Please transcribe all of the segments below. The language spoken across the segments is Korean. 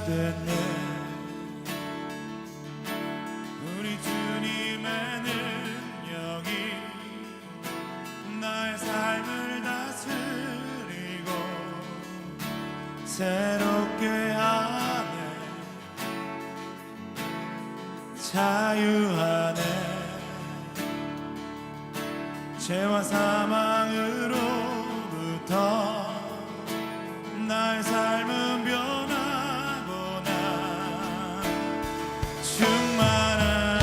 시작됐네. 우리 주님의 능력이 나의 삶을 다스리고 새롭게 하네. 자유하네. 죄와 사망으로부터 나의 삶은 변하구나. 충만하네.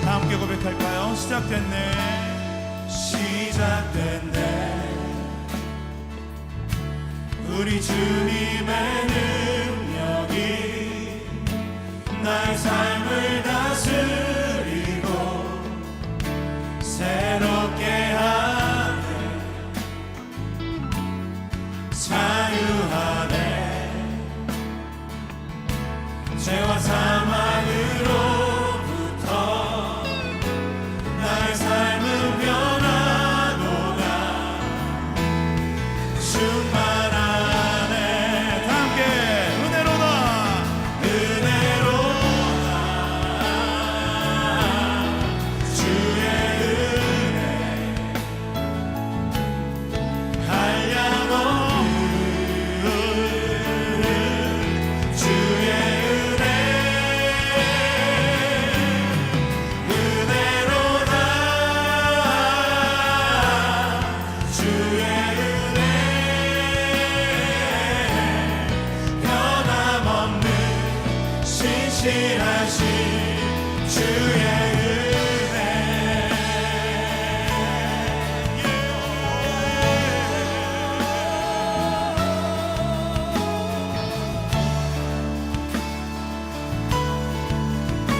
다 함께 고백할까요? 시작됐네. 시작됐네. 우리 주님의 능력이 나의 삶을 다스리고 새롭게 하네. 자유하네. 죄와 사망으로부터 나의 삶은 변하구나. 충만하네. 다 함께 은혜로다. 은혜로다. 주의 은혜 한량없는 주의 은혜. 은혜로다. 주의 은혜 변함없는 신실하신 주의 은혜.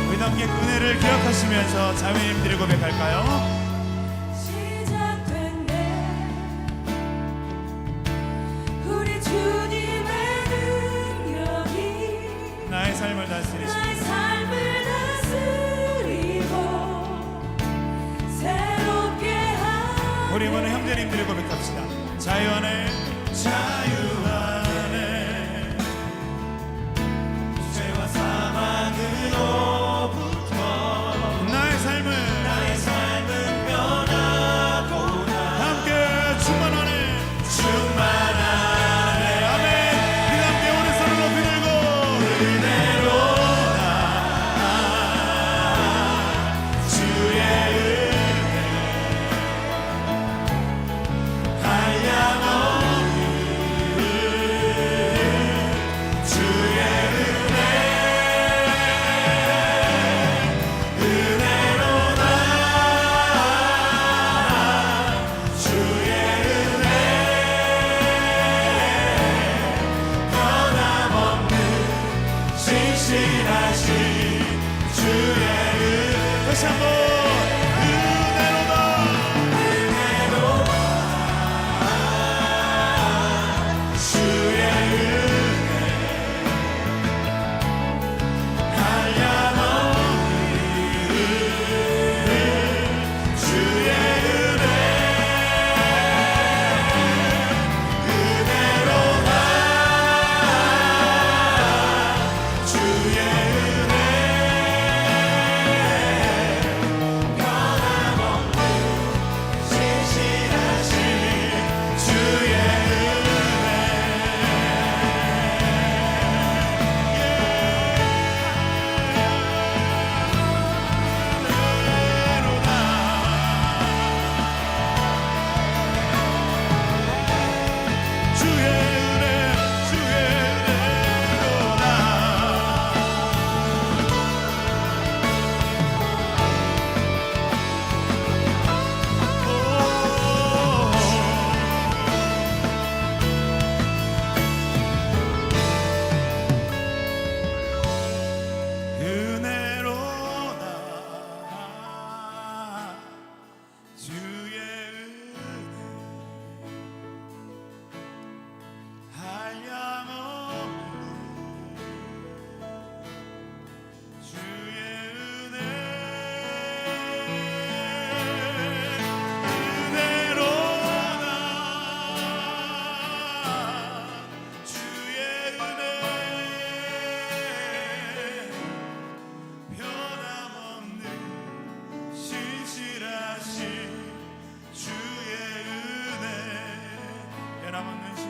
우리 함께 그 은혜를 기억하시면서 자매님들이 고백할까요? 시작됐네. 우리 주님의 능력이 나의 삶을 다스리시고 나의 삶을 다스리고 새롭게 하네. 우리 모든 형제님들이 고백합시다. 자유하네. 자유하네. 죄와 사망으로부터 나의 삶은 변하구나. 함께 충만하네. 충만하네. 아멘. 우리 함께 오른손을 높이 들고 은혜로다. 주의 은혜 한량없는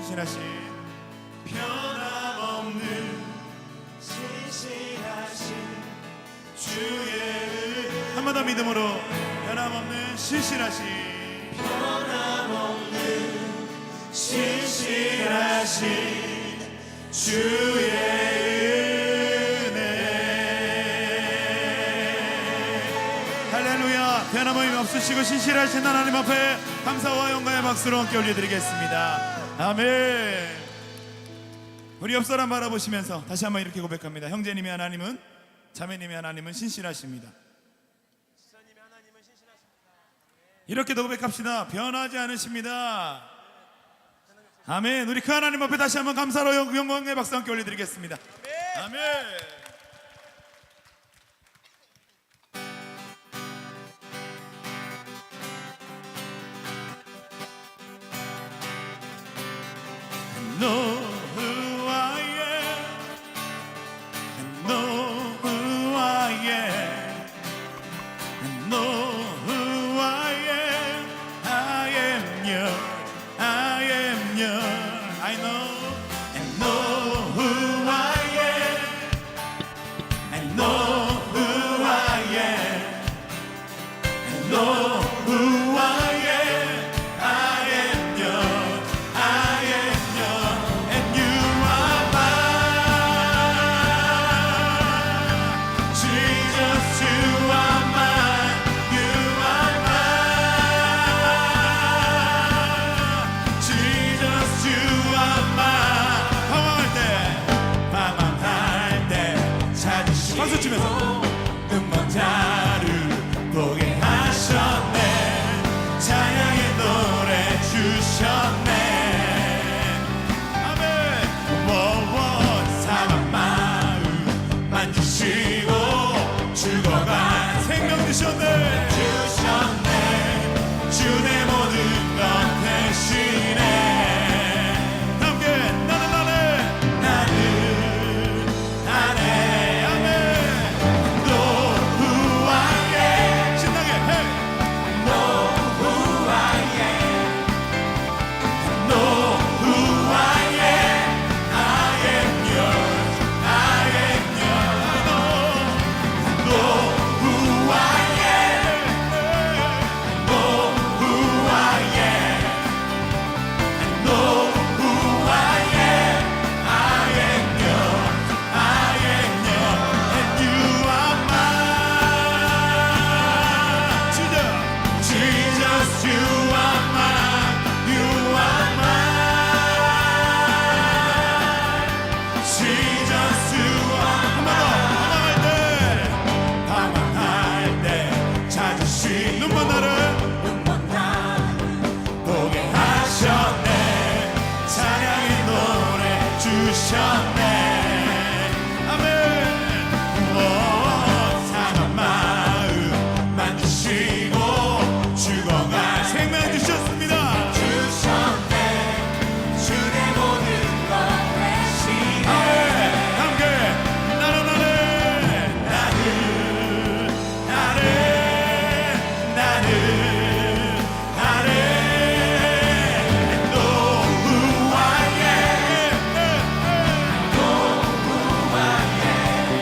신실하신 변함없는 신실하신 주의 한 번 더 믿음으로 변함없는 신실하신 신실하신 주의 은혜 할렐루야. 변함없이 없으시고 신실하신 하나님 앞에 감사와 영광의 박수로 함께 올려드리겠습니다. 아멘. 우리 옆 사람 바라보시면서 다시 한번 이렇게 고백합니다. 형제님의 하나님은, 자매님의 하나님은 신실하십니다. 이렇게도 고백합시다. 변하지 않으십니다. 아멘. 우리 그 하나님 앞에 다시 한번 감사로 영광의 박수 함께 올려드리겠습니다. 아멘. I know who I am. I know who I am. I know who I am. I am yours. I am yours. I know who I am. I know who I am. I know who I am. I am yours. I am yours. And you are mine. Jesus, you are mine. You are mine. Jesus, you are mine. 방황할 때 찾으시고 박수 치면서 눈먼 자를 보게 하셨네. 찬양의 노래 주셨네. 아멘. 워워 사람 마음 만지시고 죽어간 생명 주셨네. 주셨네. 주내 모든 것 대신에 함께 나는 아멘. Know who I am. 신나게 hey. Know who I am. Know who I am. I am yours. I am yours. Know who I am. Know who I am. Know who I am. I am yours. I am yours. And you are mine. Jesus, you are mine. You are mine. Jesus, you are mine. 방황할 때 찾으신 눈먼 나를 보게 하셨네. 찬양의 노래 주셨네. 아멘. 오, 사람 마음 만드시고 죽어간 생명 주셨습니다. 주셨네. 주의 모든 것 대신에 함께 나는 Know who I am. Know who I am.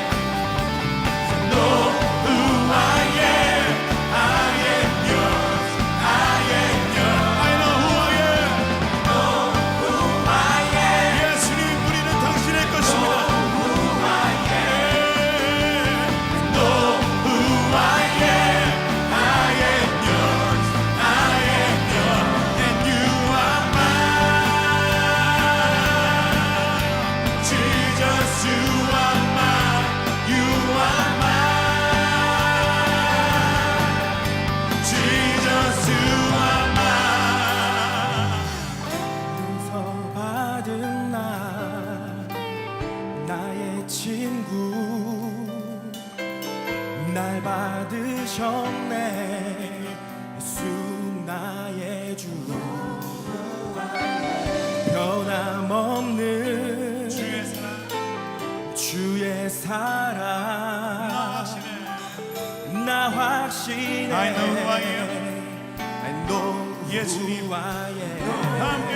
Know who I am. I am yours. I am yours. I know who I am. Know who I am. 예수님 우리는 당신의 것입니다. Know who I am. Know who I am. I am yours. I am yours. And you are mine. Jesus, you are mine. You are mine. Jesus, you are mine. 용서받은 나의 친구 날 받으셨네. 예수 나의 주 변함없는 주의 사랑 나 확신해. I know who I am. I know 예수님. who I am. 함께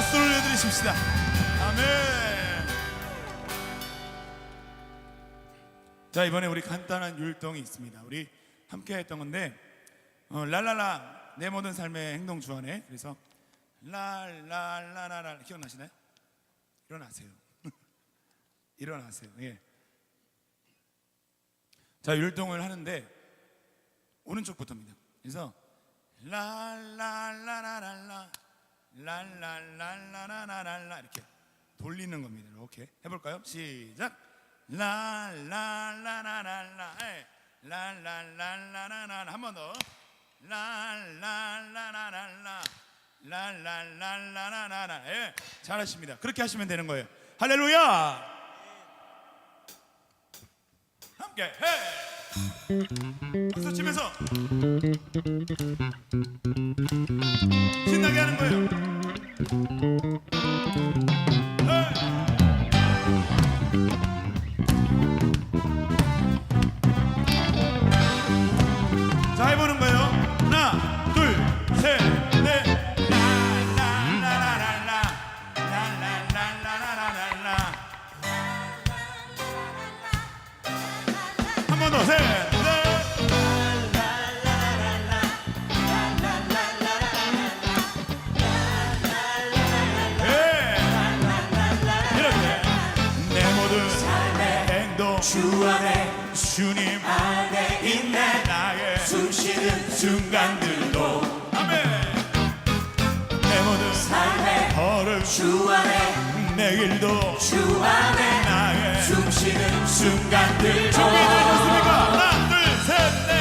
박수를 내드리십시다. 아멘. 자, 이번에 우리 간단한 율동이 있습니다. 우리 함께 했던 건데 랄랄라 내 모든 삶의 행동 주안에, 그래서 랄랄라라라 기억나시나요? 일어나세요. 일어나세요. 예. 자, 율동을 하는데 오른쪽부터입니다. 그래서 랄랄라라랄라 랄랄랄라라랄라 이렇게 돌리는 겁니다. 이렇게 해볼까요? 시작. 랄랄라라랄라 랄랄랄라라랄라 한 번 더. 랄랄라라랄라 랄랄랄라라랄라. 예, 잘하십니다. 그렇게 하시면 되는 거예요. 할렐루야. 함께 해. 박수 치면서 신나게 하는 거예요. 해. 자, 해보는 거예요. 하나, 둘, 셋, 넷. 랄랄라라랄라 랄랄랄라라랄라. 한 번 더. 셋, 넷. 주 안에 주님 안에 있네. 나의 숨쉬는 순간들도 아멘. 내 모든 삶의 걸음 주 안에, 내일도 주 안에 나의 숨쉬는 순간들도. 준비되셨습니까? 하나 둘 셋 넷.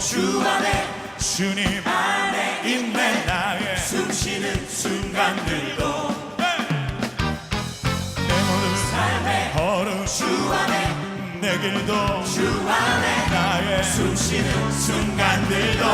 주 안에 주님 안에 있네. 나의 숨쉬는 순간들도 내 모든 삶의 걸음 주 안에, 내 길도 주 안에 나의 숨쉬는 순간들도.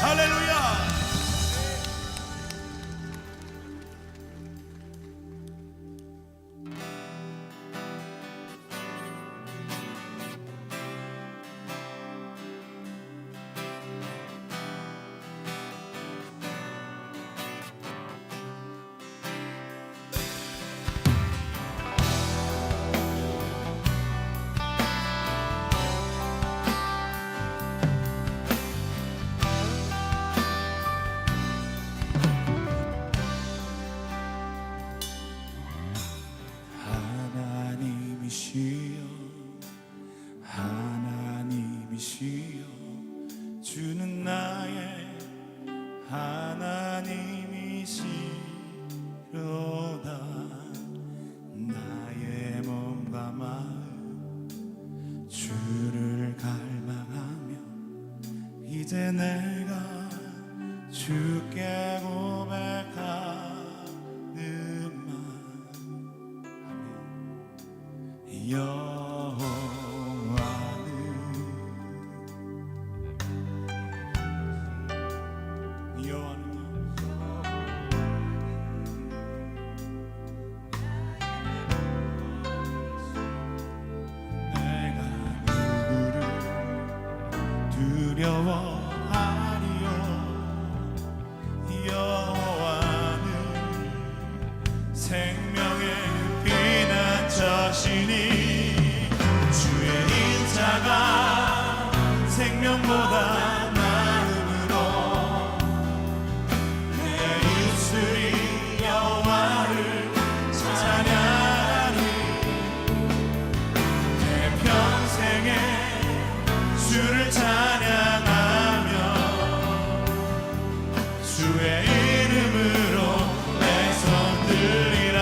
할렐루야. 하나님이시여 하나님이시여 주는 나의 하나님이시로다. 나의 몸과 마음 주를 갈망하며 이제 내가 주께 고백하는 내가 누구를 두려워하리요. 여호와는 생명의 피난처시니 주의 인자가 생명보다 나음으로 내 입술이 여호와를 찬양하니 내 평생에 주를 찬양하며 주의 이름으로 내 손 들리라.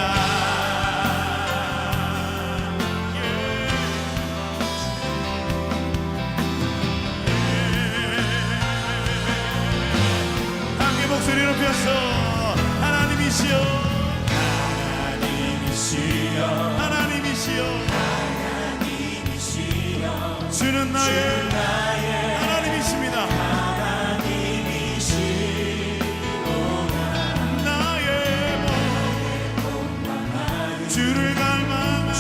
함께 목소리 높여서 하나님이시여 하나님이시여 하나님이시여 하나님이시여 주는 나의 하나님이십니다. 나의 몸 주를 갈망하며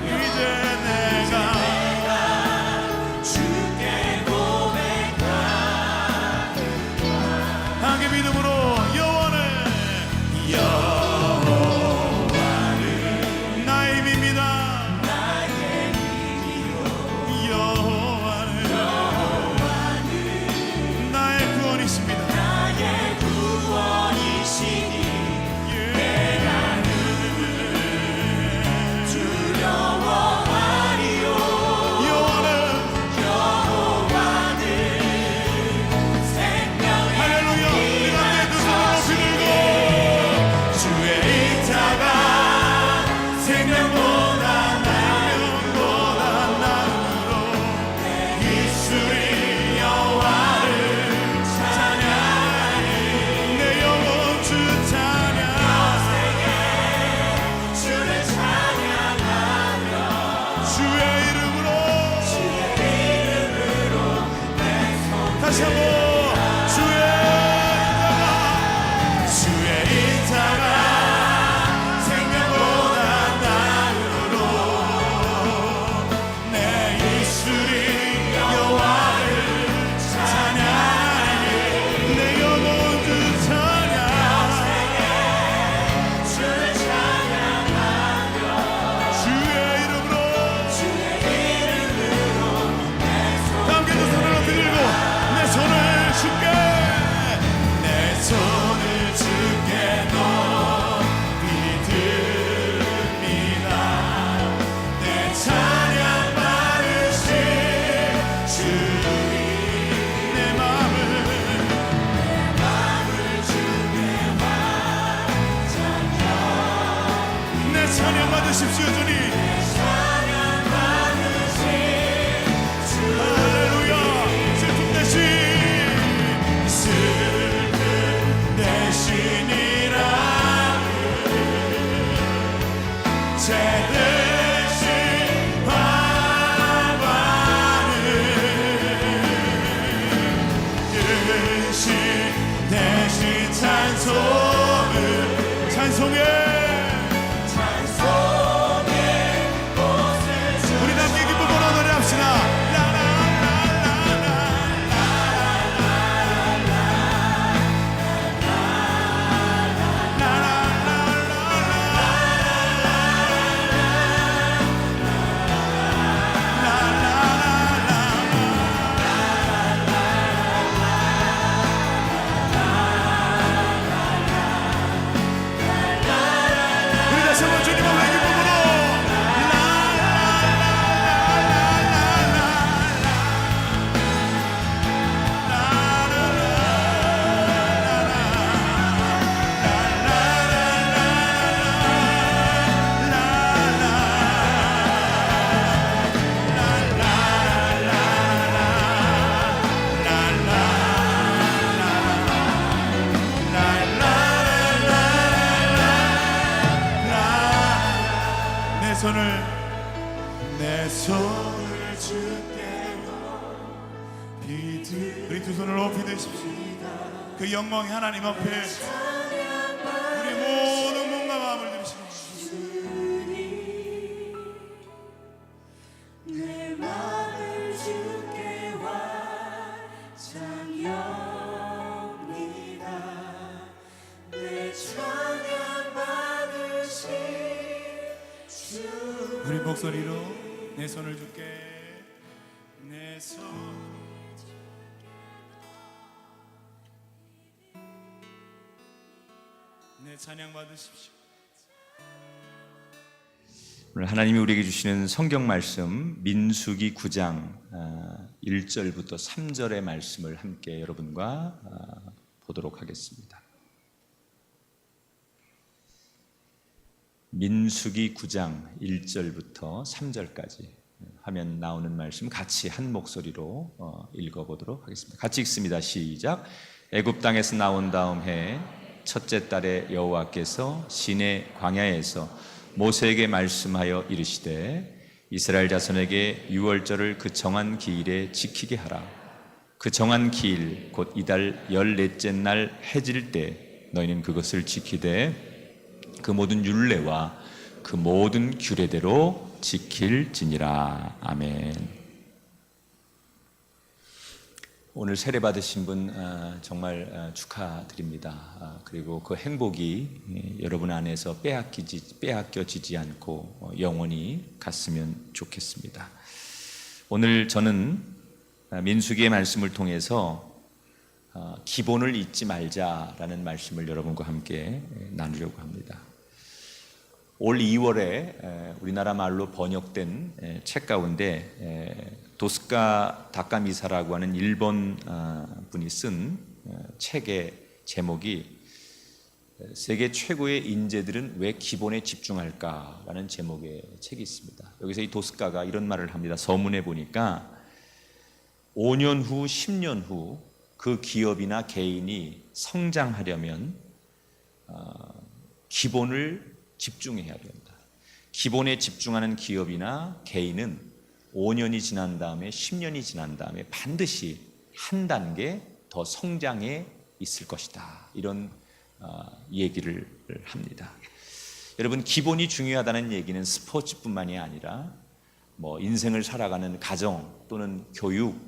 이제 내가 주께 고백하리. 함께 믿음으로 여호와는 나의 힘입니다. 우리 두 손을 높이 드십시오. 그 영광이 하나님 앞에 우리 모든 몸과 마음을 드리시고 내 마음을 주께 완전합니다. 내 찬양 받으신 주. 우리 목소리로 내 손을 줄게 내 손 내 찬양 받으십시오. 오늘 하나님이 우리에게 주시는 성경 말씀 민수기 9장 1절부터 3절의 말씀을 함께 여러분과 보도록 하겠습니다. 민수기 9장 1절부터 3절까지 화면 나오는 말씀 같이 한 목소리로 읽어보도록 하겠습니다. 같이 읽습니다. 시작. 애굽 땅에서 나온 다음 해 첫째 달에 여호와께서 시내 광야에서 모세에게 말씀하여 이르시되 이스라엘 자손에게 유월절을 그 정한 기일에 지키게 하라. 그 정한 기일 곧 이달 14째 날 해질 때 너희는 그것을 지키되 그 모든 율례와 그 모든 규례대로 지킬지니라. 아멘. 오늘 세례 받으신 분 정말 축하드립니다. 그리고 그 행복이 여러분 안에서 빼앗겨지지 않고 영원히 갔으면 좋겠습니다. 오늘 저는 민수기의 말씀을 통해서 기본을 잊지 말자라는 말씀을 여러분과 함께 나누려고 합니다. 올 2월에 우리나라 말로 번역된 책 가운데 도스카 다카미사라고 하는 일본 분이 쓴 책의 제목이 세계 최고의 인재들은 왜 기본에 집중할까라는 제목의 책이 있습니다. 여기서 이 도스카가 이런 말을 합니다. 서문에 보니까 5년 후, 10년 후 그 기업이나 개인이 성장하려면 기본을 집중해야 된다. 기본에 집중하는 기업이나 개인은 5년이 지난 다음에 10년이 지난 다음에 반드시 한 단계 더 성장해 있을 것이다. 이런 얘기를 합니다. 여러분, 기본이 중요하다는 얘기는 스포츠뿐만이 아니라 뭐 인생을 살아가는 가정 또는 교육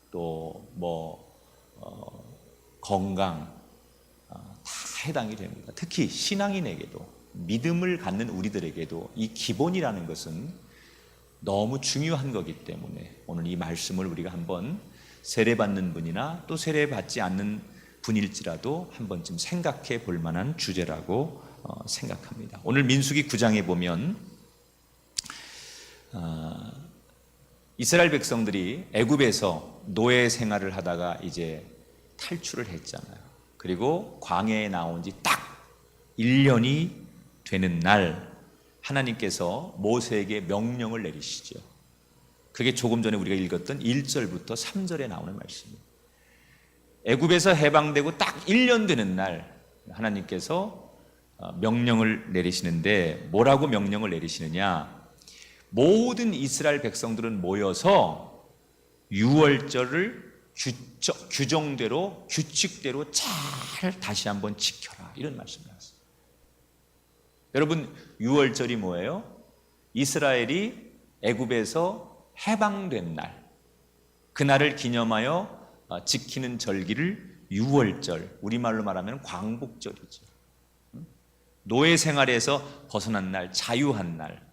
또 건강 다 해당이 됩니다. 특히 신앙인에게도 믿음을 갖는 우리들에게도 이 기본이라는 것은 너무 중요한 거기 때문에 오늘 이 말씀을 우리가 한번 세례받는 분이나 또 세례받지 않는 분일지라도 한 번쯤 생각해 볼 만한 주제라고 생각합니다. 오늘 민수기 9장에 보면 이스라엘 백성들이 애굽에서 노예 생활을 하다가 이제 탈출을 했잖아요. 그리고 광야에 나온 지 딱 1년이 되는 날 하나님께서 모세에게 명령을 내리시죠. 그게 조금 전에 우리가 읽었던 1절부터 3절에 나오는 말씀입니다. 애굽에서 해방되고 딱 1년 되는 날 하나님께서 명령을 내리시는데 뭐라고 명령을 내리시느냐? 모든 이스라엘 백성들은 모여서 유월절을 규정대로 규칙대로 잘 다시 한번 지켜라. 이런 말씀을 하셨어요. 여러분, 유월절이 뭐예요? 이스라엘이 애굽에서 해방된 날, 그날을 기념하여 지키는 절기를 유월절, 우리말로 말하면 광복절이죠. 노예 생활에서 벗어난 날, 자유한 날,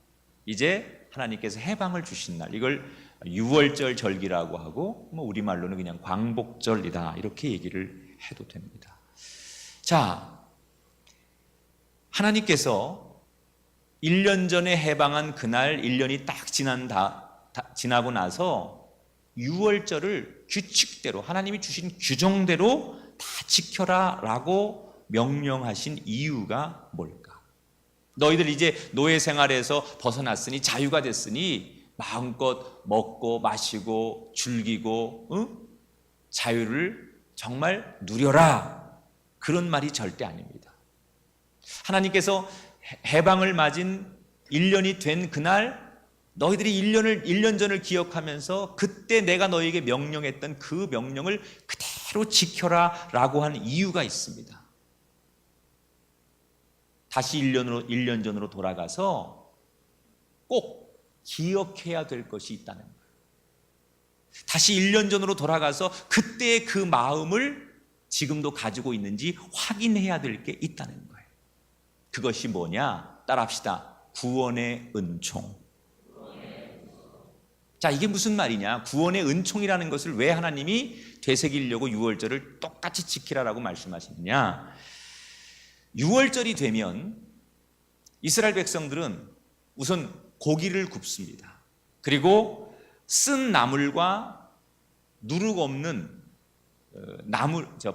이제 하나님께서 해방을 주신 날, 이걸 유월절 절기라고 하고 우리말로는 그냥 광복절이다, 이렇게 얘기를 해도 됩니다. 자, 하나님께서 1년 전에 해방한 그날 1년이 딱 지나고 나서 유월절을 규칙대로 하나님이 주신 규정대로 다 지켜라 라고 명령하신 이유가 뭘까? 너희들 이제 노예 생활에서 벗어났으니 자유가 됐으니 마음껏 먹고 마시고 즐기고 자유를 정말 누려라, 그런 말이 절대 아닙니다. 하나님께서 해방을 맞은 1년이 된 그날 너희들이 1년 전을 기억하면서 그때 내가 너희에게 명령했던 그 명령을 그대로 지켜라 라고 하는 이유가 있습니다. 다시 1년 전으로 돌아가서 꼭 기억해야 될 것이 있다는 거예요. 다시 1년 전으로 돌아가서 그때의 그 마음을 지금도 가지고 있는지 확인해야 될 게 있다는 거예요. 그것이 뭐냐? 따라합시다. 구원의 은총. 자, 이게 무슨 말이냐? 구원의 은총이라는 것을 왜 하나님이 되새기려고 유월절을 똑같이 지키라라고 말씀하시느냐? 유월절이 되면 이스라엘 백성들은 우선 고기를 굽습니다. 그리고 쓴 나물과 누룩 없는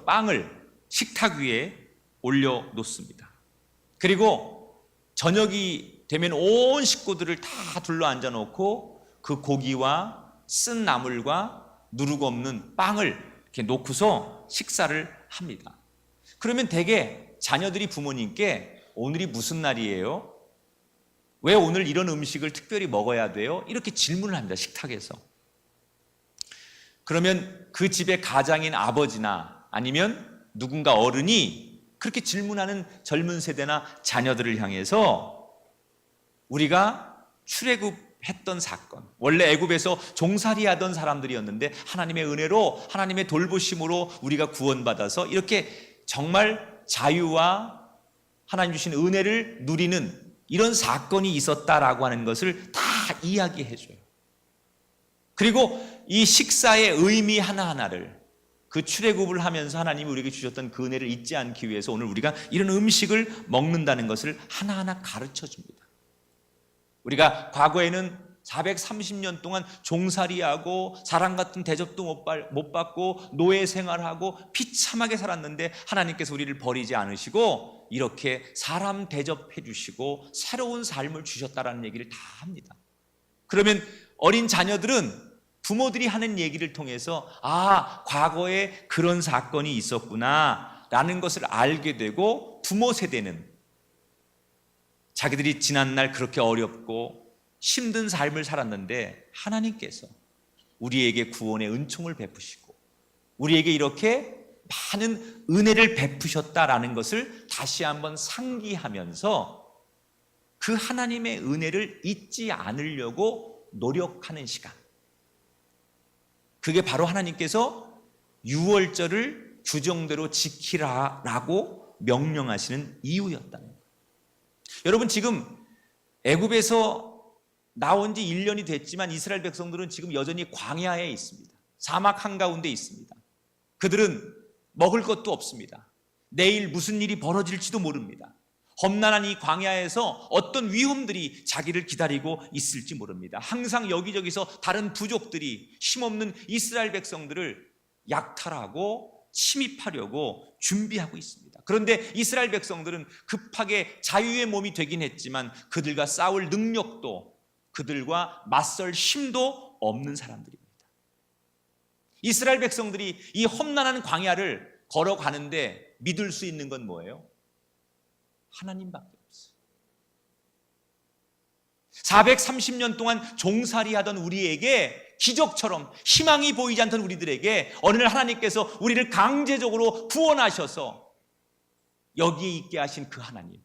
빵을 식탁 위에 올려 놓습니다. 그리고 저녁이 되면 온 식구들을 다 둘러 앉아 놓고 그 고기와 쓴 나물과 누룩 없는 빵을 이렇게 놓고서 식사를 합니다. 그러면 대개 자녀들이 부모님께 오늘이 무슨 날이에요? 왜 오늘 이런 음식을 특별히 먹어야 돼요? 이렇게 질문을 합니다. 식탁에서. 그러면 그 집의 가장인 아버지나 아니면 누군가 어른이 그렇게 질문하는 젊은 세대나 자녀들을 향해서 우리가 출애굽했던 사건, 원래 애굽에서 종살이하던 사람들이었는데 하나님의 은혜로, 하나님의 돌보심으로 우리가 구원받아서 이렇게 정말 자유와 하나님 주신 은혜를 누리는 이런 사건이 있었다라고 하는 것을 다 이야기해줘요. 그리고 이 식사의 의미 하나하나를 그 출애굽을 하면서 하나님이 우리에게 주셨던 그 은혜를 잊지 않기 위해서 오늘 우리가 이런 음식을 먹는다는 것을 하나하나 가르쳐 줍니다. 우리가 과거에는 430년 동안 종살이하고 사람 같은 대접도 못 받고 노예 생활하고 비참하게 살았는데 하나님께서 우리를 버리지 않으시고 이렇게 사람 대접해 주시고 새로운 삶을 주셨다라는 얘기를 다 합니다. 그러면 어린 자녀들은 부모들이 하는 얘기를 통해서 아, 과거에 그런 사건이 있었구나 라는 것을 알게 되고, 부모 세대는 자기들이 지난날 그렇게 어렵고 힘든 삶을 살았는데 하나님께서 우리에게 구원의 은총을 베푸시고 우리에게 이렇게 많은 은혜를 베푸셨다라는 것을 다시 한번 상기하면서 그 하나님의 은혜를 잊지 않으려고 노력하는 시간, 그게 바로 하나님께서 유월절을 규정대로 지키라라고 명령하시는 이유였다는 거예요. 여러분, 지금 애굽에서 나온 지 1년이 됐지만 이스라엘 백성들은 지금 여전히 광야에 있습니다. 사막 한가운데 있습니다. 그들은 먹을 것도 없습니다. 내일 무슨 일이 벌어질지도 모릅니다. 험난한 이 광야에서 어떤 위험들이 자기를 기다리고 있을지 모릅니다. 항상 여기저기서 다른 부족들이 힘없는 이스라엘 백성들을 약탈하고 침입하려고 준비하고 있습니다. 그런데 이스라엘 백성들은 급하게 자유의 몸이 되긴 했지만 그들과 싸울 능력도, 그들과 맞설 힘도 없는 사람들입니다. 이스라엘 백성들이 이 험난한 광야를 걸어가는데 믿을 수 있는 건 뭐예요? 하나님밖에 없어요. 430년 동안 종살이하던 우리에게, 기적처럼 희망이 보이지 않던 우리들에게 어느 날 하나님께서 우리를 강제적으로 구원하셔서 여기에 있게 하신 그 하나님,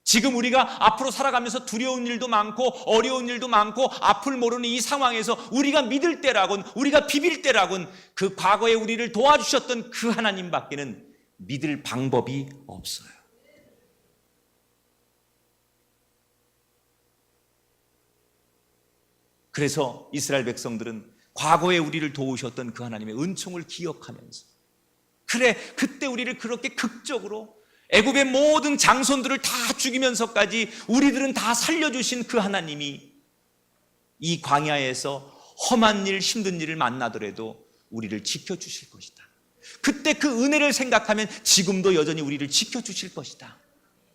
지금 우리가 앞으로 살아가면서 두려운 일도 많고 어려운 일도 많고 앞을 모르는 이 상황에서 우리가 믿을 때라곤, 우리가 비빌 때라곤 그 과거에 우리를 도와주셨던 그 하나님밖에는 믿을 방법이 없어요. 그래서 이스라엘 백성들은 과거에 우리를 도우셨던 그 하나님의 은총을 기억하면서, 그래, 그때 우리를 그렇게 극적으로 애굽의 모든 장손들을 다 죽이면서까지 우리들은 다 살려주신 그 하나님이 이 광야에서 험한 일, 힘든 일을 만나더라도 우리를 지켜주실 것이다. 그때 그 은혜를 생각하면 지금도 여전히 우리를 지켜주실 것이다.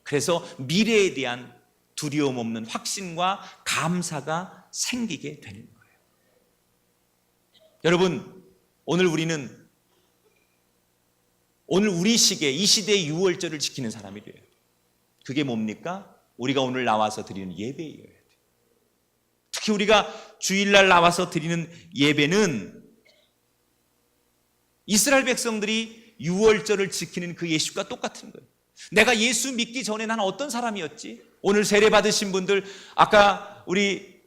그래서 미래에 대한 두려움 없는 확신과 감사가 생기게 되는 거예요. 여러분, 오늘 우리는 우리 시기에, 이 시대의 유월절을 지키는 사람이 돼요. 그게 뭡니까? 우리가 오늘 나와서 드리는 예배예요. 특히 우리가 주일날 나와서 드리는 예배는 이스라엘 백성들이 유월절을 지키는 그 예식과 똑같은 거예요. 내가 예수 믿기 전에 나는 어떤 사람이었지? 오늘 세례 받으신 분들, 아까 우리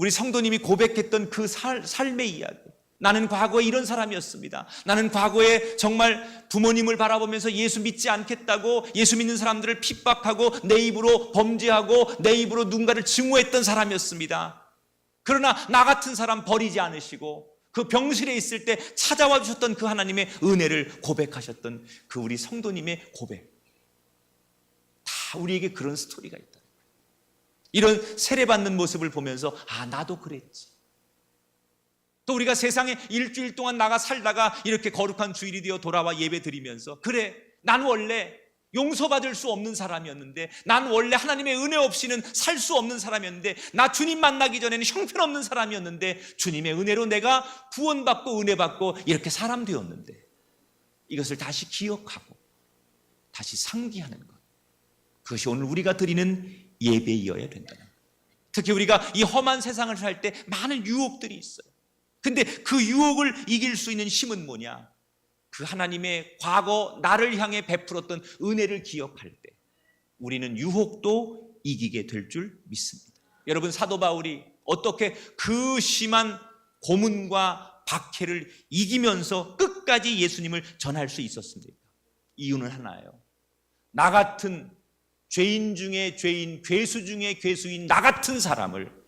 성도님이 고백했던 그 삶의 이야기. 나는 과거에 이런 사람이었습니다. 나는 과거에 정말 부모님을 바라보면서 예수 믿지 않겠다고 예수 믿는 사람들을 핍박하고 내 입으로 범죄하고 내 입으로 누군가를 증오했던 사람이었습니다. 그러나 나 같은 사람 버리지 않으시고 그 병실에 있을 때 찾아와 주셨던 그 하나님의 은혜를 고백하셨던 그 우리 성도님의 고백. 다 우리에게 그런 스토리가 있다. 이런 세례받는 모습을 보면서 아, 나도 그랬지. 또 우리가 세상에 일주일 동안 나가 살다가 이렇게 거룩한 주일이 되어 돌아와 예배 드리면서 그래, 난 원래 용서받을 수 없는 사람이었는데, 난 원래 하나님의 은혜 없이는 살 수 없는 사람이었는데, 나 주님 만나기 전에는 형편없는 사람이었는데 주님의 은혜로 내가 구원받고 은혜받고 이렇게 사람 되었는데, 이것을 다시 기억하고 다시 상기하는 것, 그것이 오늘 우리가 드리는 예배이어야 된다는 것. 특히 우리가 이 험한 세상을 살 때 많은 유혹들이 있어요. 근데 그 유혹을 이길 수 있는 힘은 뭐냐? 그 하나님의 과거 나를 향해 베풀었던 은혜를 기억할 때 우리는 유혹도 이기게 될 줄 믿습니다. 여러분, 사도 바울이 어떻게 그 심한 고문과 박해를 이기면서 끝까지 예수님을 전할 수 있었습니까? 이유는 하나예요. 나 같은 죄인 중에 죄인, 괴수 중에 괴수인 나 같은 사람을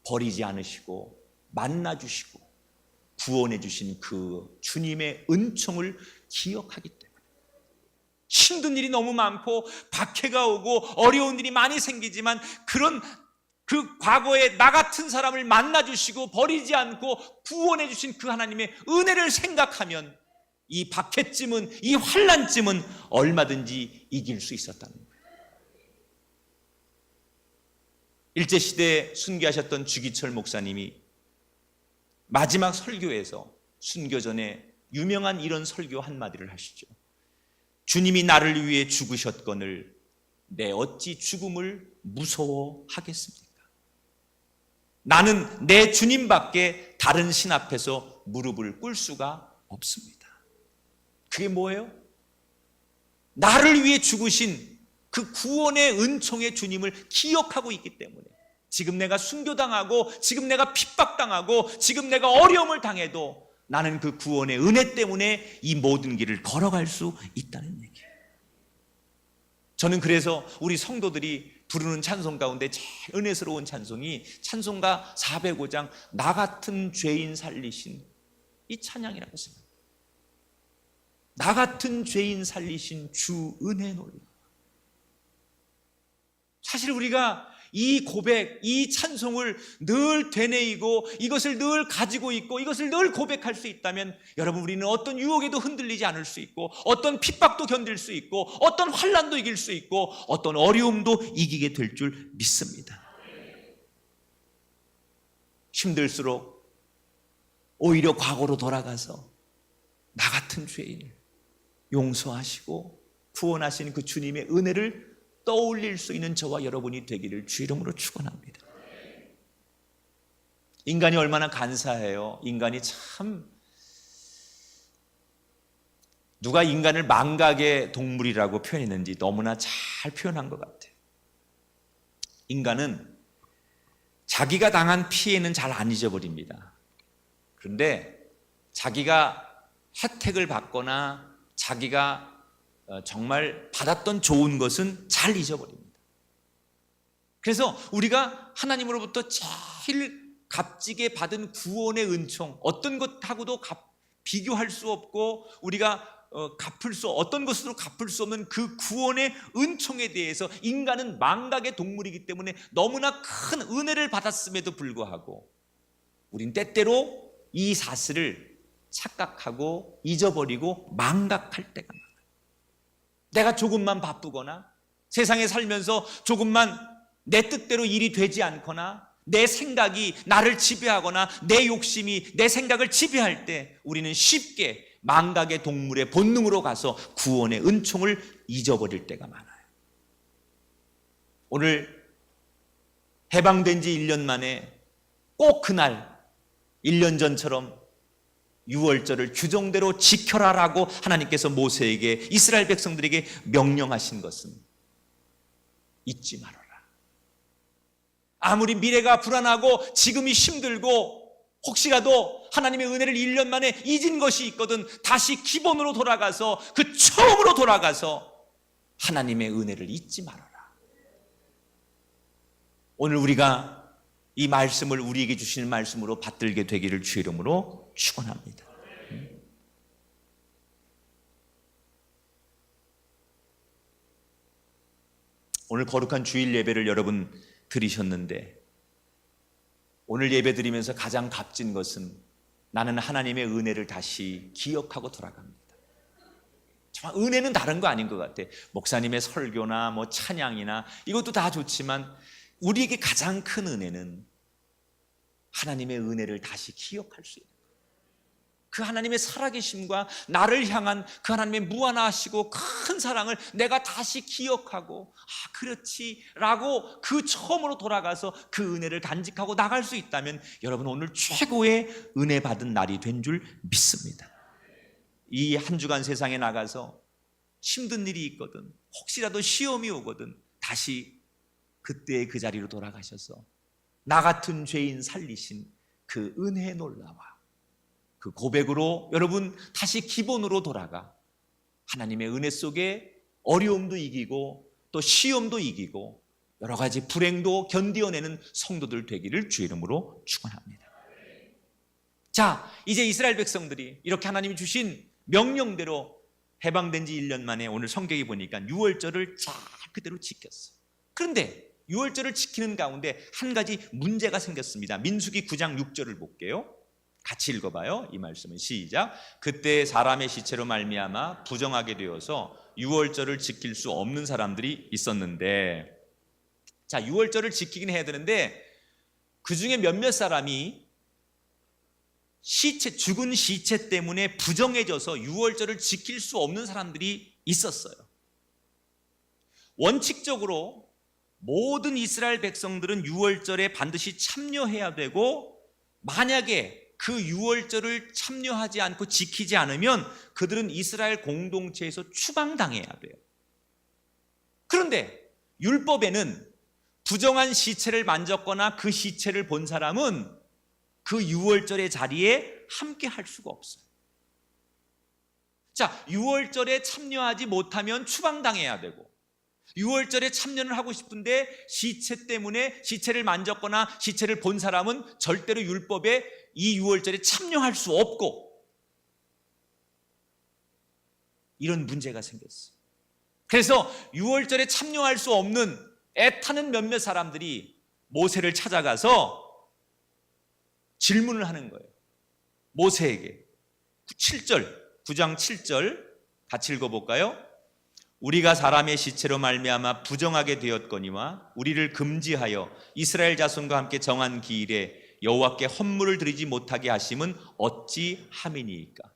버리지 않으시고 만나주시고 구원해 주신 그 주님의 은총을 기억하기 때문에, 힘든 일이 너무 많고 박해가 오고 어려운 일이 많이 생기지만 그런 그 과거에 나 같은 사람을 만나주시고 버리지 않고 구원해 주신 그 하나님의 은혜를 생각하면 이 박해쯤은, 이 환난쯤은 얼마든지 이길 수 있었다는 거예요. 일제시대에 순교하셨던 주기철 목사님이 마지막 설교에서 순교 전에 유명한 이런 설교 한마디를 하시죠. 주님이 나를 위해 죽으셨거늘 내 어찌 죽음을 무서워하겠습니까? 나는 내 주님밖에 다른 신 앞에서 무릎을 꿇을 수가 없습니다. 그게 뭐예요? 나를 위해 죽으신 그 구원의 은총의 주님을 기억하고 있기 때문에 지금 내가 순교당하고 지금 내가 핍박당하고 지금 내가 어려움을 당해도 나는 그 구원의 은혜 때문에 이 모든 길을 걸어갈 수 있다는 얘기예요. 저는 그래서 우리 성도들이 부르는 찬송 가운데 제일 은혜스러운 찬송이 찬송가 405장 나 같은 죄인 살리신 이 찬양이라고 생각합니다. 나 같은 죄인 살리신 주 은혜 놀라. 사실 우리가 이 고백, 이 찬송을 늘 되뇌이고 이것을 늘 가지고 있고 이것을 늘 고백할 수 있다면 여러분, 우리는 어떤 유혹에도 흔들리지 않을 수 있고 어떤 핍박도 견딜 수 있고 어떤 환난도 이길 수 있고 어떤 어려움도 이기게 될 줄 믿습니다. 힘들수록 오히려 과거로 돌아가서 나 같은 죄인을 용서하시고 구원하신 그 주님의 은혜를 떠올릴 수 있는 저와 여러분이 되기를 주 이름으로 축원합니다. 인간이 얼마나 간사해요. 인간이 참, 누가 인간을 망각의 동물이라고 표현했는지 너무나 잘 표현한 것 같아요. 인간은 자기가 당한 피해는 잘 안 잊어버립니다. 그런데 자기가 혜택을 받거나 자기가 정말 받았던 좋은 것은 잘 잊어버립니다. 그래서 우리가 하나님으로부터 제일 값지게 받은 구원의 은총, 어떤 것하고도 비교할 수 없고 우리가 어떤 것으로 갚을 수 없는 그 구원의 은총에 대해서 인간은 망각의 동물이기 때문에 너무나 큰 은혜를 받았음에도 불구하고 우린 때때로 이 사실을 착각하고 잊어버리고 망각할 때가 많아요. 내가 조금만 바쁘거나 세상에 살면서 조금만 내 뜻대로 일이 되지 않거나 내 생각이 나를 지배하거나 내 욕심이 내 생각을 지배할 때 우리는 쉽게 망각의 동물의 본능으로 가서 구원의 은총을 잊어버릴 때가 많아요. 오늘 해방된 지 1년 만에 꼭 그날 1년 전처럼 유월절을 규정대로 지켜라라고 하나님께서 모세에게, 이스라엘 백성들에게 명령하신 것은 잊지 말아라. 아무리 미래가 불안하고 지금이 힘들고 혹시라도 하나님의 은혜를 1년 만에 잊은 것이 있거든 다시 기본으로 돌아가서, 그 처음으로 돌아가서 하나님의 은혜를 잊지 말아라. 오늘 우리가 이 말씀을 우리에게 주시는 말씀으로 받들게 되기를 주의 이름으로 축원합니다. 오늘 거룩한 주일 예배를 여러분 드리셨는데, 오늘 예배 드리면서 가장 값진 것은 나는 하나님의 은혜를 다시 기억하고 돌아갑니다. 정말 은혜는 다른 거 아닌 것 같아. 목사님의 설교나 뭐 찬양이나 이것도 다 좋지만 우리에게 가장 큰 은혜는 하나님의 은혜를 다시 기억할 수 있는 거예요. 그 하나님의 살아계심과 나를 향한 그 하나님의 무한하시고 큰 사랑을 내가 다시 기억하고, 아 그렇지 라고 그 처음으로 돌아가서 그 은혜를 간직하고 나갈 수 있다면 여러분 오늘 최고의 은혜 받은 날이 된 줄 믿습니다. 이 한 주간 세상에 나가서 힘든 일이 있거든, 혹시라도 시험이 오거든 다시 그때의 그 자리로 돌아가셔서 나 같은 죄인 살리신 그 은혜의 놀라와 그 고백으로 여러분 다시 기본으로 돌아가 하나님의 은혜 속에 어려움도 이기고 또 시험도 이기고 여러 가지 불행도 견디어내는 성도들 되기를 주의 이름으로 축원합니다. 자, 이제 이스라엘 백성들이 이렇게 하나님이 주신 명령대로 해방된 지 1년 만에 오늘 성경에 보니까 유월절을 잘 그대로 지켰어요. 그런데 유월절을 지키는 가운데 한 가지 문제가 생겼습니다. 민수기 9장 6절을 볼게요. 같이 읽어봐요. 이 말씀은 시작. 그때 사람의 시체로 말미암아 부정하게 되어서 유월절을 지킬 수 없는 사람들이 있었는데, 자, 유월절을 지키긴 해야 되는데 그 중에 몇몇 사람이 죽은 시체 때문에 부정해져서 유월절을 지킬 수 없는 사람들이 있었어요. 원칙적으로 모든 이스라엘 백성들은 유월절에 반드시 참여해야 되고, 만약에 그 유월절을 참여하지 않고 지키지 않으면 그들은 이스라엘 공동체에서 추방당해야 돼요. 그런데 율법에는 부정한 시체를 만졌거나 그 시체를 본 사람은 그 유월절의 자리에 함께 할 수가 없어요. 자, 유월절에 참여하지 못하면 추방당해야 되고, 유월절에 참여를 하고 싶은데 시체 때문에 시체를 만졌거나 시체를 본 사람은 절대로 율법에 이 유월절에 참여할 수 없고, 이런 문제가 생겼어요. 그래서 유월절에 참여할 수 없는 애타는 몇몇 사람들이 모세를 찾아가서 질문을 하는 거예요. 모세에게 9장 7절 같이 읽어볼까요? 우리가 사람의 시체로 말미암아 부정하게 되었거니와 우리를 금지하여 이스라엘 자손과 함께 정한 기일에 여호와께 헌물을 드리지 못하게 하심은 어찌 함이니이까.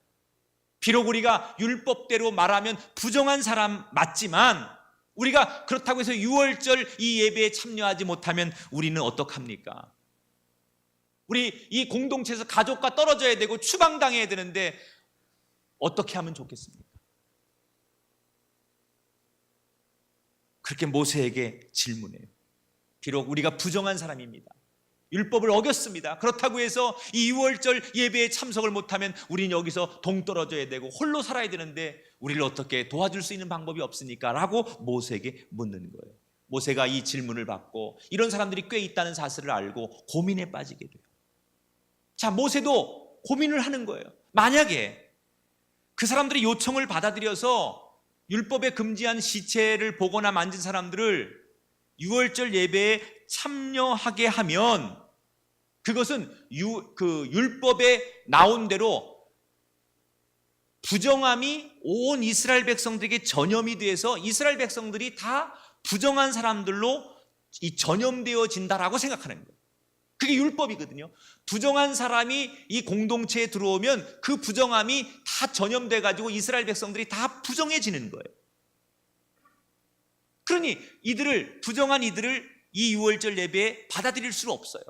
비록 우리가 율법대로 말하면 부정한 사람 맞지만 우리가 그렇다고 해서 유월절 이 예배에 참여하지 못하면 우리는 어떡합니까? 우리 이 공동체에서 가족과 떨어져야 되고 추방당해야 되는데 어떻게 하면 좋겠습니까? 그렇게 모세에게 질문해요. 비록 우리가 부정한 사람입니다. 율법을 어겼습니다. 그렇다고 해서 이 유월절 예배에 참석을 못하면 우리는 여기서 동떨어져야 되고 홀로 살아야 되는데 우리를 어떻게 도와줄 수 있는 방법이 없습니까? 라고 모세에게 묻는 거예요. 모세가 이 질문을 받고 이런 사람들이 꽤 있다는 사실을 알고 고민에 빠지게 돼요. 자, 모세도 고민을 하는 거예요. 만약에 그 사람들이 요청을 받아들여서 율법에 금지한 시체를 보거나 만진 사람들을 유월절 예배에 참여하게 하면 그것은 율법에 나온 대로 부정함이 온 이스라엘 백성들에게 전염이 돼서 이스라엘 백성들이 다 부정한 사람들로 전염되어진다라고 생각하는 거예요. 그게 율법이거든요. 부정한 사람이 이 공동체에 들어오면 그 부정함이 다 전염돼 가지고 이스라엘 백성들이 다 부정해지는 거예요. 그러니 부정한 이들을 이 유월절 예배에 받아들일 수는 없어요.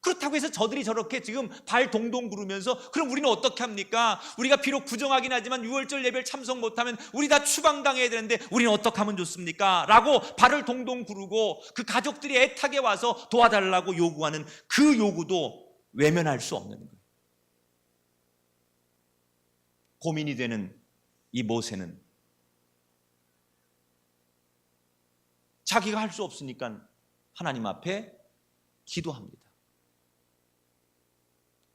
그렇다고 해서 저들이 저렇게 지금 발 동동 구르면서 그럼 우리는 어떻게 합니까? 우리가 비록 부정하긴 하지만 유월절 예배를 참석 못하면 우리 다 추방당해야 되는데 우리는 어떻게 하면 좋습니까? 라고 발을 동동 구르고 그 가족들이 애타게 와서 도와달라고 요구하는 그 요구도 외면할 수 없는 거예요. 고민이 되는 이 모세는 자기가 할 수 없으니까 하나님 앞에 기도합니다.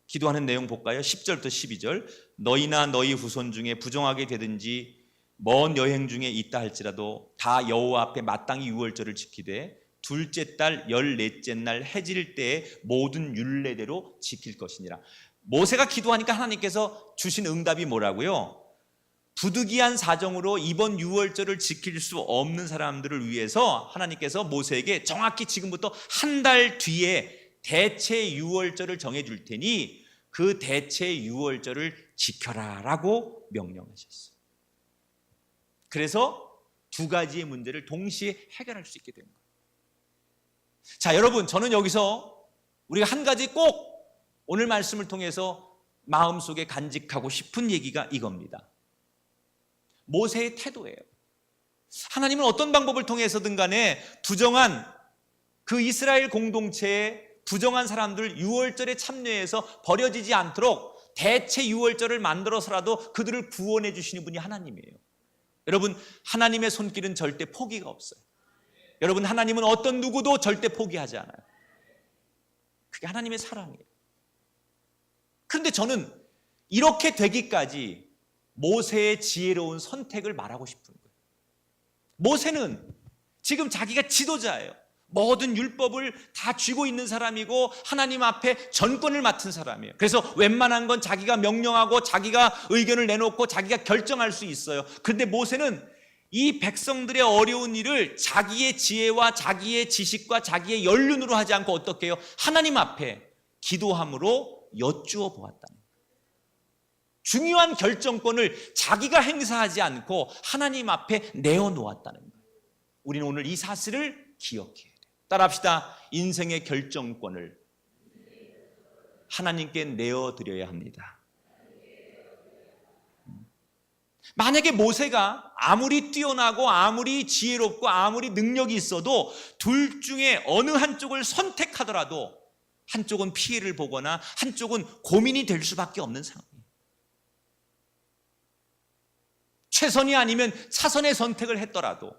기도하는 내용 볼까요? 10절부터 12절. 너희나 너희 후손 중에 부정하게 되든지 먼 여행 중에 있다 할지라도 다 여호와 앞에 마땅히 유월절을 지키되 둘째 달 14째 날 해질 때에 모든 율례대로 지킬 것이니라. 모세가 기도하니까 하나님께서 주신 응답이 뭐라고요? 부득이한 사정으로 이번 유월절을 지킬 수 없는 사람들을 위해서 하나님께서 모세에게 정확히 지금부터 한 달 뒤에 대체 유월절을 정해줄 테니 그 대체 유월절을 지켜라 라고 명령하셨어요. 그래서 두 가지의 문제를 동시에 해결할 수 있게 된 거예요. 자, 여러분, 저는 여기서 우리가 한 가지 꼭 오늘 말씀을 통해서 마음속에 간직하고 싶은 얘기가 이겁니다. 모세의 태도예요. 하나님은 어떤 방법을 통해서든 간에 부정한 그 이스라엘 공동체에 부정한 사람들 유월절에 참여해서 버려지지 않도록 대체 유월절을 만들어서라도 그들을 구원해 주시는 분이 하나님이에요. 여러분, 하나님의 손길은 절대 포기가 없어요. 여러분, 하나님은 어떤 누구도 절대 포기하지 않아요. 그게 하나님의 사랑이에요. 그런데 저는 이렇게 되기까지 모세의 지혜로운 선택을 말하고 싶은 거예요. 모세는 지금 자기가 지도자예요. 모든 율법을 다 쥐고 있는 사람이고 하나님 앞에 전권을 맡은 사람이에요. 그래서 웬만한 건 자기가 명령하고 자기가 의견을 내놓고 자기가 결정할 수 있어요. 그런데 모세는 이 백성들의 어려운 일을 자기의 지혜와 자기의 지식과 자기의 연륜으로 하지 않고 어떻게 해요? 하나님 앞에 기도함으로 여쭈어 보았다는 거예요. 중요한 결정권을 자기가 행사하지 않고 하나님 앞에 내어놓았다는 거예요. 우리는 오늘 이 사실을 기억해야 돼요. 따라합시다. 인생의 결정권을 하나님께 내어드려야 합니다. 만약에 모세가 아무리 뛰어나고 아무리 지혜롭고 아무리 능력이 있어도 둘 중에 어느 한쪽을 선택하더라도 한쪽은 피해를 보거나 한쪽은 고민이 될 수밖에 없는 상황이에요. 최선이 아니면 차선의 선택을 했더라도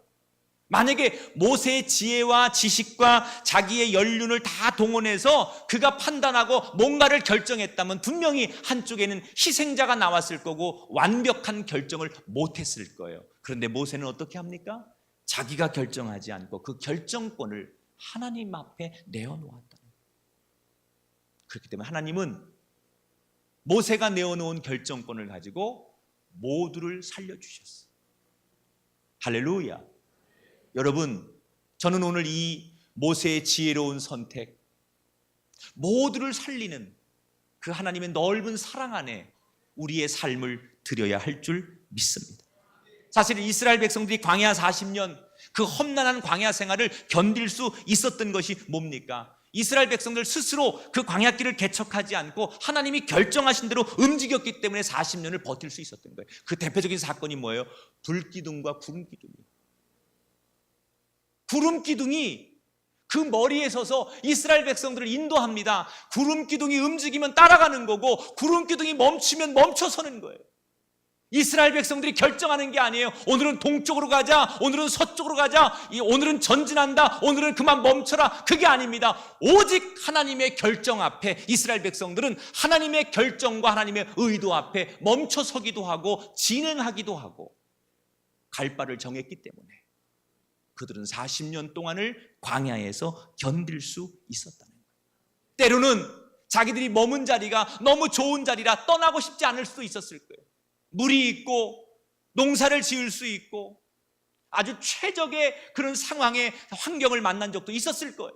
만약에 모세의 지혜와 지식과 자기의 연륜을 다 동원해서 그가 판단하고 뭔가를 결정했다면 분명히 한쪽에는 희생자가 나왔을 거고 완벽한 결정을 못했을 거예요. 그런데 모세는 어떻게 합니까? 자기가 결정하지 않고 그 결정권을 하나님 앞에 내어놓았다는 거예요. 그렇기 때문에 하나님은 모세가 내어놓은 결정권을 가지고 모두를 살려주셨어요. 할렐루야. 여러분, 저는 오늘 이 모세의 지혜로운 선택, 모두를 살리는 그 하나님의 넓은 사랑 안에 우리의 삶을 드려야 할 줄 믿습니다. 사실 이스라엘 백성들이 광야 40년 그 험난한 광야 생활을 견딜 수 있었던 것이 뭡니까? 이스라엘 백성들 스스로 그 광야길을 개척하지 않고 하나님이 결정하신 대로 움직였기 때문에 40년을 버틸 수 있었던 거예요. 그 대표적인 사건이 뭐예요? 불기둥과 구름기둥이에요. 구름기둥이 그 머리에 서서 이스라엘 백성들을 인도합니다. 구름기둥이 움직이면 따라가는 거고 구름기둥이 멈추면 멈춰서는 거예요. 이스라엘 백성들이 결정하는 게 아니에요. 오늘은 동쪽으로 가자, 오늘은 서쪽으로 가자, 오늘은 전진한다, 오늘은 그만 멈춰라. 그게 아닙니다. 오직 하나님의 결정 앞에 이스라엘 백성들은 하나님의 결정과 하나님의 의도 앞에 멈춰서기도 하고 진행하기도 하고 갈 바를 정했기 때문에 그들은 40년 동안을 광야에서 견딜 수 있었다는 거예요. 때로는 자기들이 머문 자리가 너무 좋은 자리라 떠나고 싶지 않을 수도 있었을 거예요. 물이 있고 농사를 지을 수 있고 아주 최적의 그런 상황의 환경을 만난 적도 있었을 거예요.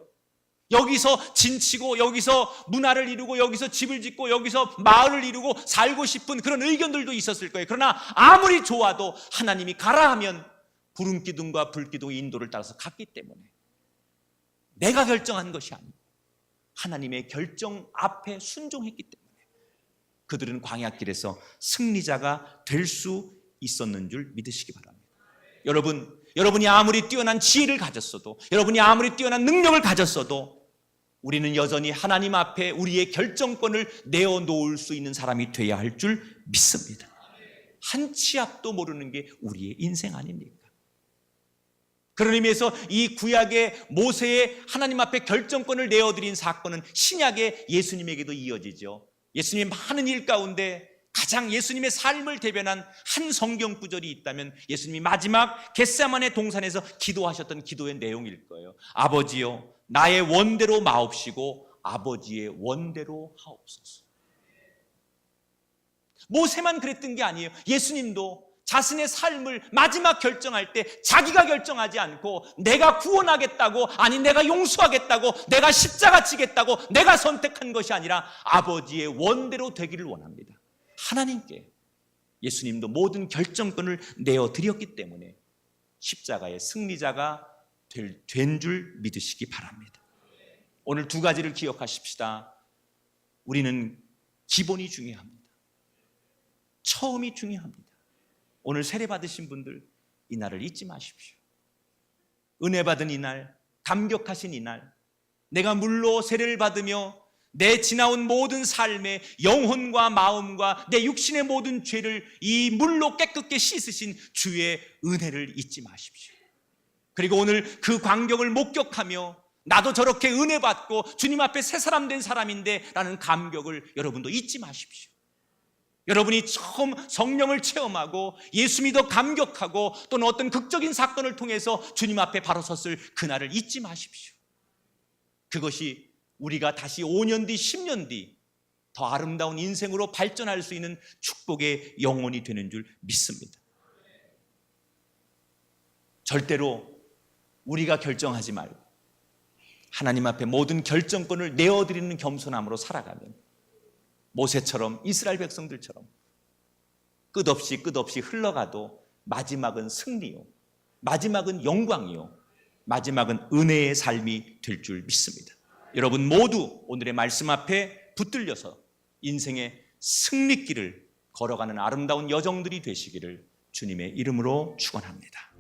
여기서 진치고 여기서 문화를 이루고 여기서 집을 짓고 여기서 마을을 이루고 살고 싶은 그런 의견들도 있었을 거예요. 그러나 아무리 좋아도 하나님이 가라 하면 구름기둥과 불기둥의 인도를 따라서 갔기 때문에 내가 결정한 것이 아니고 하나님의 결정 앞에 순종했기 때문에 그들은 광야길에서 승리자가 될 수 있었는 줄 믿으시기 바랍니다. 여러분이 아무리 뛰어난 지혜를 가졌어도, 여러분이 아무리 뛰어난 능력을 가졌어도 우리는 여전히 하나님 앞에 우리의 결정권을 내어놓을 수 있는 사람이 되어야 할 줄 믿습니다. 한 치 앞도 모르는 게 우리의 인생 아닙니까? 그런 의미에서 이 구약의 모세의 하나님 앞에 결정권을 내어드린 사건은 신약의 예수님에게도 이어지죠. 예수님의 많은 일 가운데 가장 예수님의 삶을 대변한 한 성경 구절이 있다면 예수님이 마지막 겟세마네 동산에서 기도하셨던 기도의 내용일 거예요. 아버지여, 나의 원대로 마옵시고 아버지의 원대로 하옵소서. 모세만 그랬던 게 아니에요. 예수님도 자신의 삶을 마지막 결정할 때 자기가 결정하지 않고 내가 구원하겠다고, 아니 내가 용서하겠다고, 내가 십자가 지겠다고 내가 선택한 것이 아니라 아버지의 원대로 되기를 원합니다. 하나님께 예수님도 모든 결정권을 내어드렸기 때문에 십자가의 승리자가 된 줄 믿으시기 바랍니다. 오늘 두 가지를 기억하십시다. 우리는 기본이 중요합니다. 처음이 중요합니다. 오늘 세례 받으신 분들 이 날을 잊지 마십시오. 은혜 받은 이날, 감격하신 이날, 내가 물로 세례를 받으며 내 지나온 모든 삶의 영혼과 마음과 내 육신의 모든 죄를 이 물로 깨끗게 씻으신 주의 은혜를 잊지 마십시오. 그리고 오늘 그 광경을 목격하며 나도 저렇게 은혜 받고 주님 앞에 새 사람 된 사람인데 라는 감격을 여러분도 잊지 마십시오. 여러분이 처음 성령을 체험하고 예수 믿어 감격하고 또는 어떤 극적인 사건을 통해서 주님 앞에 바로 섰을 그날을 잊지 마십시오. 그것이 우리가 다시 5년 뒤, 10년 뒤 더 아름다운 인생으로 발전할 수 있는 축복의 영혼이 되는 줄 믿습니다. 절대로 우리가 결정하지 말고 하나님 앞에 모든 결정권을 내어드리는 겸손함으로 살아가면 모세처럼, 이스라엘 백성들처럼 끝없이 흘러가도 마지막은 승리요, 마지막은 영광이요, 마지막은 은혜의 삶이 될 줄 믿습니다. 여러분 모두 오늘의 말씀 앞에 붙들려서 인생의 승리길을 걸어가는 아름다운 여정들이 되시기를 주님의 이름으로 축원합니다.